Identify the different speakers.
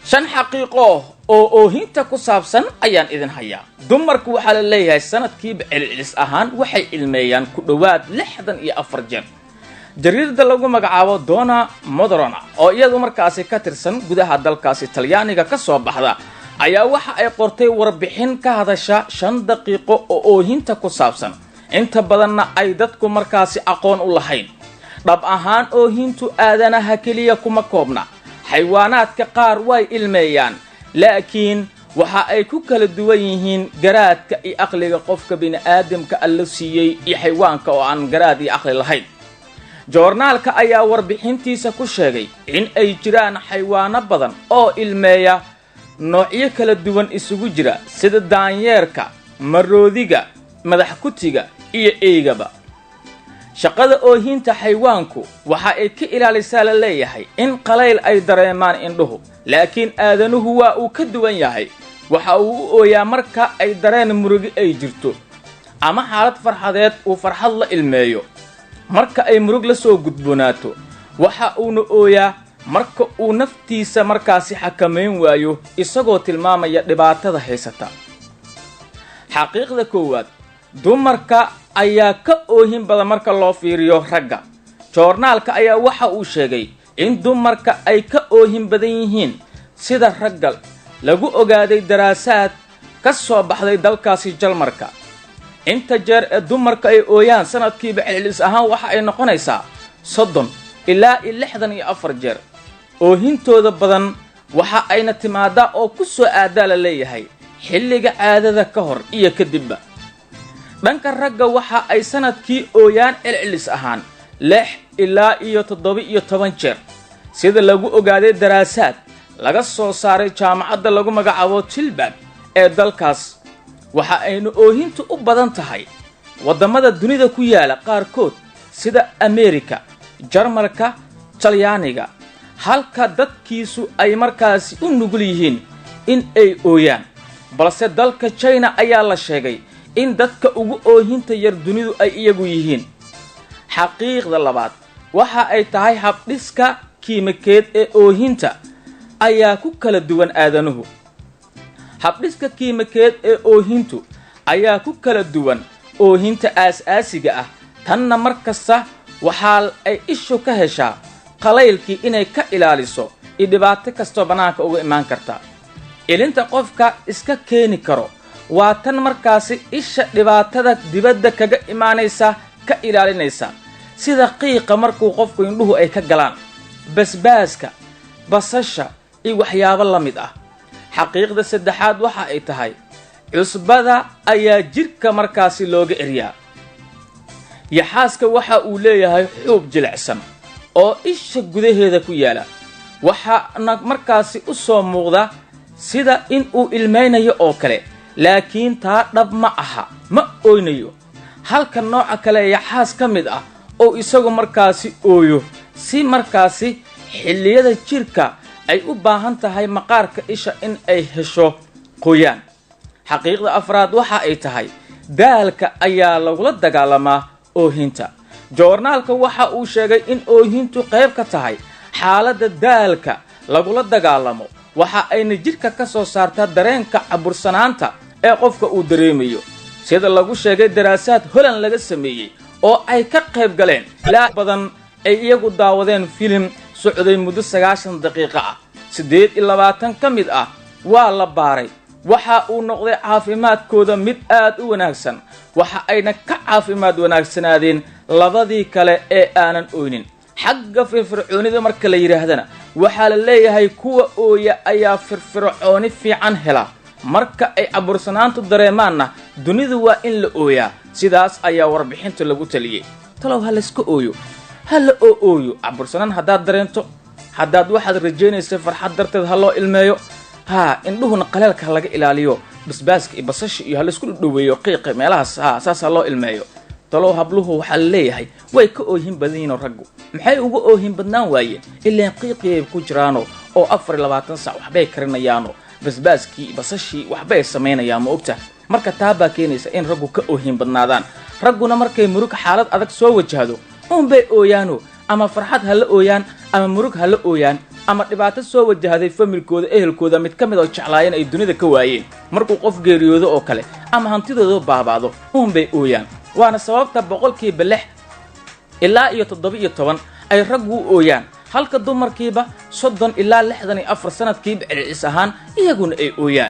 Speaker 1: shan xaqiiqo oo hinta ku saabsan ayaan idin hayaa. dumarku waxaa la leeyahay sanadkiiba celcelis ahaan waxay ilmeeyaan ku dhowaad 64 jeer. jariirada lagu magacaabo Donna Moderna oo iyadu markaasi ka tirsan gudaha dalkaasi Talyaaniga ka soo baxda ayaa waxa ay qortay warbixin ka hadasha 5 daqiiqo oo hinta ku saabsan, inta badanna ay dadku markaasi aqoon u lahayn. dhab ahaan hintu aadanaha kaliya kuma koobna, xayawaanaadka qaar way ilmeeyaan, laakiin waxa ay ku kala duwan yihiin garaadka iyo aqliga qofka bini'aadamka alla siiyay iyo xayawaanka oo aan garaad iyo aqli lahayn. joornaalka ayaa warbixintiisa ku sheegay in ay jiraan xayawaano badan oo ilmeeya noocyo kala duwan isugu jira sida daanyeerka, maroodiga, madax kutiga iyo eegaba. shaqada hinta xayawaanku waxa ay ka ilaalisaa la leeyahay in qalayl ay dareemaan indhuhu, laakiin aadanuhu waa uu ka duwan yahay. waxa uu u ooyaa marka ay dareen murugi ay jirto ama xaalad farxadeed uu farxad la ilmeeyo. marka ay murug la soo gudboonaato waxa uuna ooyaa marka uu naftiisa markaasi xakameyn waayo, isagoo tilmaamaya dhibaatada haysata. xaqiiqda koowaad, dumarka ayaa ka oohin badan marka loo fiiriyo ragga. joornaalka ayaa waxa uu sheegay in dumarka ay ka oohin badan yihiin sida ragga lagu ogaaday daraasaad ka soo baxday dalkaasi Jarmalka. inta jeer ee dumarka ay ooyaan sanadkiiba celcelis ahaan waxa ay noqonaysaa 30 ilaa 64 jeer. oohintooda badan waxa ayna timaadaa oo ku soo aadaa la leeyahay xilliga caadada ka hor iyo kadibba. dhanka ragga waxa ay sanadkii ooyaan celcelis ahaan 6 ilaa 17 jeer, sida lagu ogaaday daraasaad laga soo saaray jaamacadda lagu magacaabo Tilburg ee dalkaas. waxa aynu oohintu u badan tahay wadamada dunida ku yaala qaarkood sida Ameerika, Jarmalka, Talyaaniga, halka dadkiisu ay markaasi u nugul yihiin in ay ooyaan. balse dalka China ayaa la sheegay in dadka ugu oohinta yar dunidu ay iyagu yihiin. xaqiiqda labaad waxa ay tahay habdhiska kiimikeed ee oohinta ayaa ku kala duwan aadanuhu. habdhiska kiimikeed ee oohintu ayaa ku kala duwan oohinta aas-aasiga ah. tanna markasta waxa ay ishu ka heshaa qalaylkii inay ka ilaaliso iyo dhibaato kastoo banaanka uga imaan karta. ilinta qofka iska keeni karo waa tan markaasi isha dhibaatada dibadda kaga imaanaysa ka ilaalinaysa, sida qiiqa markuu qofku indhuhu ay ka galaan, basbaaska, basasha iyo waxyaabo la mid ah. xaqiiqda saddexaad waxa ay tahay cusbada ayaa jirka markaasi looga eriyaa. yaxaaska waxa uu leeyahay xuub jilicsan oo isha gudaheeda ku yaala, waxaana markaasi u soo muuqda sida in uu ilmeynayo oo kale, laakiin taa dhab ma aha, ma ooynayo. halka nooca kale yaxaas ka mid ah oo isagu markaasi ooyo si markaasi xilliyada jirka ay u baahan tahay maqaarka isha in ay hesho qoyaan. xaqiiqda afraad waxa ay tahay daalka ayaa lagula dagaalamaa oohinta. joornaalka waxa uu sheegay in oohintu qayb ka tahay xaaladda daalka lagula dagaalamo. waxa ayna jirka ka soo saartaa dareenka cabursanaanta ee qofka uu dareemayo, sida lagu sheegay daraasaad Holland laga sameeyay oo ay ka qayb galeen ilaa badan ay iyagu daawadeen filim socday muddo 90 daqiiqo ah. 28 ka mid ah waa la baaray. waxa uu noqday caafimaadkooda mid aad u wanaagsan, waxa ayna ka caafimaad wanaagsanaadeen labadii kale ee aanan ooynin. xagga firfircoonida marka la yiraahdana waxa la leeyahay kuwa ooya ayaa firfircooni fiican hela. marka ay cabursanaantu dareemaanna dunidu waa in la ooyaa. sidaas ayaa warbixinta lagu taliyay. talow ha la iska ooyo, ha la ooyo. cabursanaan haddaad dareento, haddaad waxaad rajaynaysa farxad darteed ha loo ilmeeyo, indhuhuna qaleelka laga ilaaliyo, basbaaska iyo basasha iyo ha la isku dhaweeyo qiiqa meelahaas saas ha loo ilmeeyo. talow habluhu waxa la leeyahay way ka oohin badan yihiin raggu. maxay uga oohin badnaan waayeen? ilaa qiiqii ku jiraano oo 24 saac waxbay karinayaano, basbaaskii basashii waxbay sameynayaan, ma ogta. marka taaba keenaysa in raggu ka oohin badnaadaan. ragguna markay murug xaalad adag soo wajahdo bay ooyaano, ama farxad ha la ooyaan ama murug ha la ooyaan, ama dhibaato soo wajahday familkooda ehelkooda mid ka mid oo jeclaayeen ay dunida ka waayeen markuu qof geeriyoodo oo kale ama hantidooda baabaado bay ooyaan waana sababta boqolkiiba 6 ilaa 17 ay raggu ooyaan halka dumarkiiba 30 ilaa 64 sanadkiiba celcelis ahaan iyaguna ay ooyaan